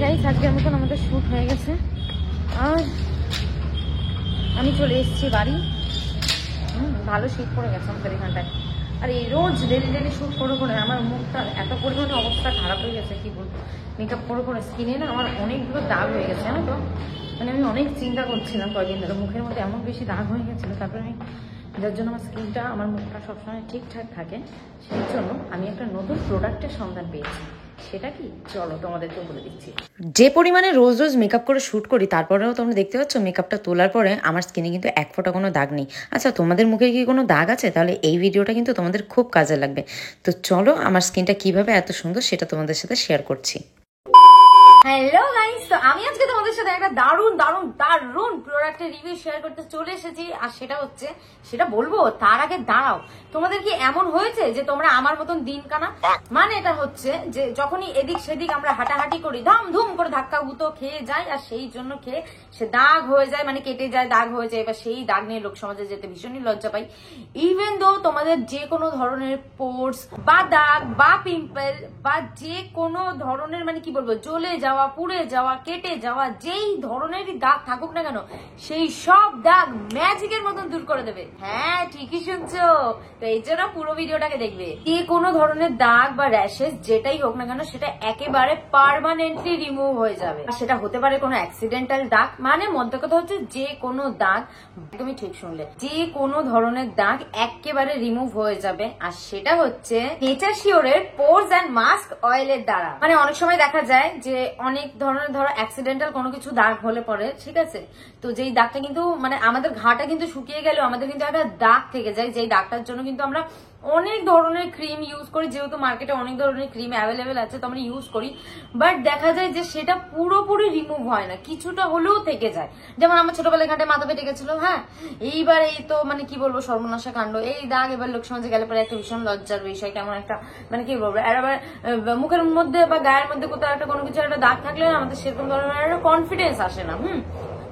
Guys আজকের মতন আমাদের শ্যুট হয়ে গেছে আর আমি চলে এসেছি বাড়ি। ভালো শীত পড়ে গেছে আমাদের এখানটায়। আর এই রোজ ডেলি ডেলি শ্যুট করে করে আমার মুখটা এত পরিমাণে অবস্থা খারাপ হয়ে গেছে, কি বলবো। মেকআপ করে করে স্কিনে না আমার অনেকগুলো দাগ হয়ে গেছে, জানো তো। মানে আমি অনেক চিন্তা করছিলাম কয়েকদিন ধরে, মুখের মধ্যে এমন বেশি দাগ হয়ে গেছিলো। তারপরে আমি যার জন্য আমার স্কিনটা, আমার মুখটা সবসময় ঠিকঠাক থাকে, সেই জন্য আমি একটা নতুন প্রোডাক্টের সন্ধান পেয়েছি। সেটা কি, চলো তোমাদেরকে বলে দিচ্ছি। যে পরিমাণে রোজ রোজ মেকআপ করে শ্যুট করি, তারপরেও তোমরা দেখতে পাচ্ছ মেকআপটা তোলার পরে আমার স্কিনে কিন্তু এক ফোঁটা কোনো দাগ নেই। আচ্ছা, তোমাদের মুখে কি কোনো দাগ আছে? তাহলে এই ভিডিওটা কিন্তু তোমাদের খুব কাজে লাগবে। তো চলো আমার স্কিনটা কিভাবে এত সুন্দর সেটা তোমাদের সাথে শেয়ার করছি। হ্যালো গাইস, তো আমি আজকে তোমাদের সাথে একটা দারুণ দারুণ দারুণ প্রোডাক্টের রিভিউ শেয়ার করতে চলে এসেছি। আর সেটা হচ্ছে, সেটা বলবো তার আগে দাঁড়াও, তোমাদের কি এমন হয়েছে যে তোমরা আমার মতন দিন কানা? মানে এটা হচ্ছে যে যখনই এদিক সেদিক আমরা হাঁটাহাঁটি করি, ধম ধুম করে ধাক্কা গুতো খেয়ে যাই, আর সেই জন্য খেয়ে সে দাগ হয়ে যায়, মানে কেটে যায়, দাগ হয়ে যায়। এবার সেই দাগ নিয়ে লোক সমাজে যেতে ভীষণই লজ্জা পাই। ইভেন দো তোমাদের যে কোনো ধরনের পোর্স বা দাগ বা পিম্পল বা যে কোনো ধরনের, মানে কি বলবো, জ্বলে যাওয়া, পুড়ে যাওয়া, কেটে যাওয়া, যেই ধরনেরই দাগ থাকুক না কেন, সেই সব দাগ ম্যাজিকের মতন দূর করে দেবে। হ্যাঁ, ঠিকই শুনছো। তো এই জন্য পুরো ভিডিওটাকে দেখবে। যে কোনো ধরনের দাগ বা র্যাশেস যেটাই হোক না কেন, সেটা একেবারে পার্মানেন্টলি রিমুভ হয়ে যাবে। আর সেটা হতে পারে কোনো অ্যাক্সিডেন্টাল দাগ, মানে মধ্য কথা হচ্ছে যে কোনো দাগ, একদমই ঠিক শুনলে, যে কোনো ধরনের দাগ একেবারে রিমুভ হয়ে যাবে। আর সেটা হচ্ছে নেচার শিওরের পোরস অ্যান্ড মাস্ক অয়েলের দ্বারা। মানে অনেক সময় দেখা যায় যে অনেক ধরনের ধরো অ্যাক্সিডেন্টাল কোনো কিছু দাগ হলে পরে, ঠিক আছে, তো যেই দাগটা কিন্তু মানে আমাদের ঘাটা কিন্তু শুকিয়ে গেলেও আমাদের কিন্তু একটা দাগ থেকে যায়, যেই দাগটার জন্য কিন্তু আমরা অনেক ধরনের ক্রিম ইউজ করি। যেহেতু মার্কেটে অনেক ধরনের ক্রিম অ্যাভেলেবেল আছে, তো আমরা ইউজ করি, বাট দেখা যায় যে সেটা পুরোপুরি রিমুভ হয় না, কিছুটা হলেও থেকে যায়। যেমন আমার ছোটবেলায় ঘাটে মাথা ফেটে গেছিল, হ্যাঁ, এইবার এই তো মানে কি বলবো সর্বনাশা কাণ্ড, এই দাগ এবার লোক সমাজে গেলে পরে একটা ভীষণ লজ্জার বিষয়, কেমন একটা মানে কি বলবো, আর আবার মুখের মধ্যে বা গায়ের মধ্যে কোথাও একটা কোনো কিছু একটা দাগ থাকলে আমাদের সেরকম ধরনের কনফিডেন্স আসে না।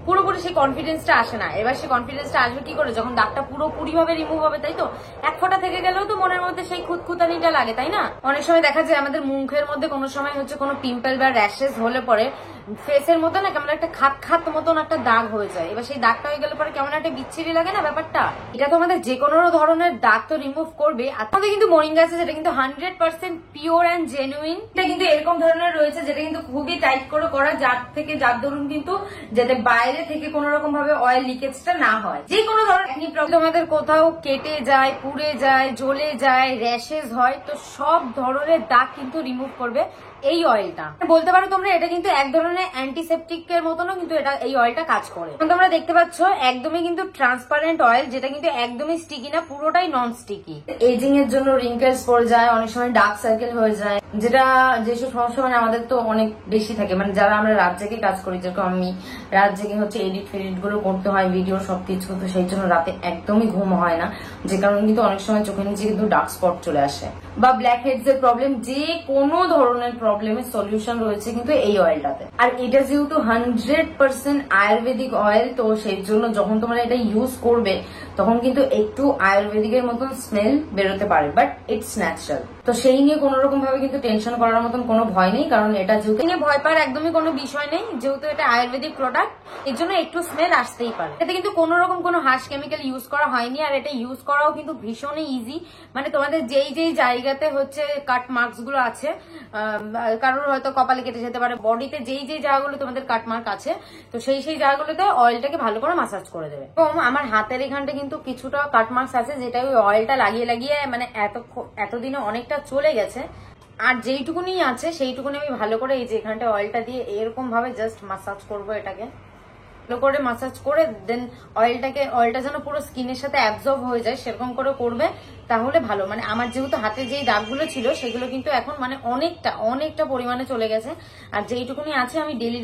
পুরোপুরি সেই কনফিডেন্সটা আসে না। এবার সেই কনফিডেন্সটা আসবে কি করে, যখন দাগটা পুরোপুরি ভাবে রিমুভ হবে, তাই তো। এক ফোঁটা থেকে গেলেও তো মনের মধ্যে সেই খুঁতখুতানিটা লাগে, তাই না। অনেক সময় দেখা যায় আমাদের মুখের মধ্যে কোনো সময় হচ্ছে কোনো পিম্পল বা র্যাশেস হলে পরে ফেসের মধ্যে না কেমন একটা খাত খাত মতন একটা দাগ হয়ে যায়। এবার সেই দাগটা হয়ে গেলে পরে কেমন একটা বিচ্ছিরি লাগে না ব্যাপারটা। এটা তো আমাদের যে কোনো ধরনের দাগ তো রিমুভ করবে। আর আমাদের কিন্তু মোরিঙ্গা আছে, যেটা কিন্তু 100% পিওর অ্যান্ড জেনুইন। এটা কিন্তু এরকম ধরনের রয়েছে, যেটা কিন্তু খুবই টাইট করে করা, যার দরুন কিন্তু যাতে বাইরে থেকে কোন রকম ভাবে অয়েল লিকেজটা না হয়। যে কোনো ধরনের প্রবলেম আমাদের কোথাও কেটে যায়, পুড়ে যায়, জ্বলে যায়, র্যাশেস হয়, তো সব ধরনের দাগ কিন্তু রিমুভ করবে এই অয়েলটা। বলতে পারো তোমরা এটা কিন্তু এক ধরনের অ্যান্টিসেপটিক এর মতনও কিন্তু এটা, এই অয়েলটা কাজ করে। তোমরা দেখতে পাচ্ছ একদমই কিন্তু ট্রান্সপারেন্ট অয়েল, যেটা কিন্তু একদমই স্টিকি না, পুরোটাই নন স্টিকি। এজিং এর জন্য রিঙ্কেলস পড়ে যায়, অনেক সময় ডার্ক সার্কেল হয়ে যায়, যেটা যেসব সমস্যা মানে আমাদের তো অনেক বেশি থাকে, মানে যারা আমরা রাত জেগে কাজ করি, যেরকম আমি রাত জেগে হচ্ছে এডিট ফেডিট গুলো করতে হয়, ভিডিও সবকিছু, তো সেই জন্য রাতে একদমই ঘুম হয় না, যে কারণে কিন্তু অনেক সময় চোখের নিচে কিন্তু ডার্ক স্পট চলে আসে, বা ব্ল্যাক হেডস এর প্রবলেম, যে কোনো ধরনের প্রবলেমের সলিউশন রয়েছে কিন্তু এই অয়েলটাতে। আর এটা যেহেতু 100% আয়ুর্বেদিক অয়েল, তো সেই জন্য যখন তোমরা এটা ইউজ করবে তখন কিন্তু একটু আয়ুর্বেদিকের মতন স্মেল বেরোতে পারে, বাট ইটস ন্যাচারাল। তো সেই নিয়ে কোন রকম ভাবে কিন্তু টেনশন করার মতন কোনো ভয় নেই, কারণ এটা যেহেতু নিয়ে ভয় পাওয়ার একদমই কোনো বিষয় নেই, যেহেতু এটা আয়ুর্বেদিক প্রোডাক্ট, এর জন্য একটু স্মেল আসতেই পারে। এতে কিন্তু কোনো রকম কোনো হার্শ কেমিক্যাল ইউজ করা হয়নি, আর এটা ইউজ করাও কিন্তু ভীষণই ইজি। মানে তোমাদের যেই যেই জায়গাতে হচ্ছে কাট মার্কস গুলো আছে, কারোর হয়তো কপালে কেটে যেতে পারে, বডিতে যেই যেই জায়গাগুলো তোমাদের কাট মার্ক আছে, তো সেই সেই জায়গাগুলোতে অয়েলটাকে ভালো করে মাসাজ করে দেবে। এবং আমার হাতের এখানটা কিন্তু কিছুটা কাট মার্কস আছে, যেটা ওই অয়েলটা লাগিয়ে লাগিয়ে মানে এতদিনে অনেকটা চলে গেছে। আর যেইটুকুনি আছে সেইটুকুনি আমি ভালো করে এই যে এখানটা অয়েলটা দিয়ে এরকম ভাবে জাস্ট মাসাজ করবো, এটাকে ভালো করে মাসাজ করে দেন অয়েলটা যেন পুরো স্কিনের সাথে অ্যাবজর্ব হয়ে যায়, সেরকম করে করবে, তাহলে ভালো। মানে আমার যেহেতু হাতে যেই দাগগুলো ছিল সেগুলো কিন্তু এখন মানে অনেকটা পরিমাণে চলে গেছে। আর যেইটুকুনি আছে আমি ডেলি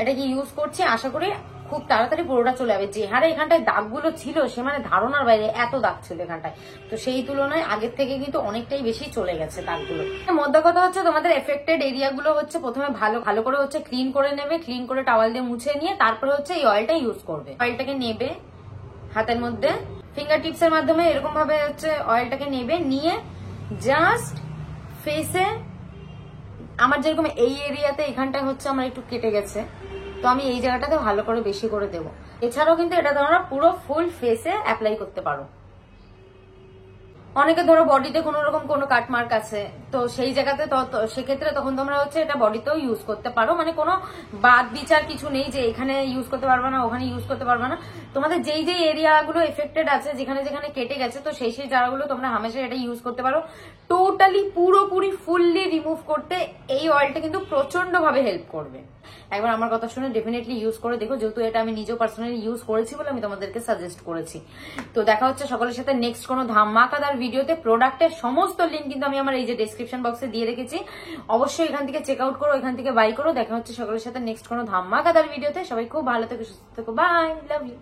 এটাকে ইউজ করছি, আশা করি খুব তাড়াতাড়ি পুরোটা চলে যাবে। যে হারে এখানটায় দাগগুলো ছিল সে মানে ধারণার বাইরে এত দাগ ছিল এখানটায়, তো সেই তুলনায় আগের থেকে কিন্তু অনেকটাই বেশি চলে গেছে দাগগুলো। মধ্যে কথা হচ্ছে তোমাদের এফেক্টেড এরিয়াগুলো হচ্ছে প্রথমে ভালো করে হচ্ছে ক্লিন করে নেবে, ক্লিন করে টাওয়াল দিয়ে মুছে নিয়ে তারপরে হচ্ছে এই অয়েলটা ইউজ করবে। অয়েলটাকে নেবে হাতের মধ্যে, ফিঙ্গার টিপস এর মাধ্যমে এরকম ভাবে হচ্ছে অয়েলটাকে নেবে, নিয়ে জাস্ট ফেসে আমার যেরকম এই এরিয়াতে এখানটা হচ্ছে আমার একটু কেটে গেছে, তো আমি এই জায়গাটাতে ভালো করে বেশি করে দেবো। এছাড়াও কিন্তু এটা তোমরা পুরো ফুল ফেসে অ্যাপ্লাই করতে পারো। অনেকে ধরো বডিতে কোনো রকম কোনো কাটমার্ক আছে, তো সেই জায়গাতে সেক্ষেত্রে তখন তোমরা হচ্ছে এটা বডিতেও ইউজ করতে পারো, মানে কোনো বাদ বিচার কিছু নেই যে এখানে ইউজ করতে পারবে না ওখানে ইউজ করতে পারবে না। তোমাদের যেই যেই এরিয়াগুলো এফেক্টেড আছে, যেখানে যেখানে কেটে গেছে, তো সেই সেই জায়গাগুলো তোমরা হামেশা এটা ইউজ করতে পারো। টোটালি পুরোপুরি ফুললি রিমুভ করতে এই অয়েলটা কিন্তু প্রচন্ড ভাবে হেল্প করবে। একবার আমার কথা শুনে ডেফিনেটলি ইউজ করে দেখো, যেহেতু এটা আমি নিজেও পার্সোনালি ইউজ করেছি বলে আমি তোমাদেরকে সাজেস্ট করেছি। তো দেখা হচ্ছে সকলের সাথে নেক্সট কোনো ধামাকাদার ভিডিওতে। প্রোডাক্টের সমস্ত লিঙ্ক কিন্তু আমি আমার এই যে ডেসক্রিপশন বক্সে দিয়ে রেখেছি, অবশ্যই এখান থেকে চেক আউট করো, এখান থেকে বাই করো। দেখা হচ্ছে সকলের সাথে নেক্সট কোনো ধামাকাদার ভিডিওতে। সবাই খুব ভালো থেকো, সুস্থ থেকো, বাই, লাভ ইউ।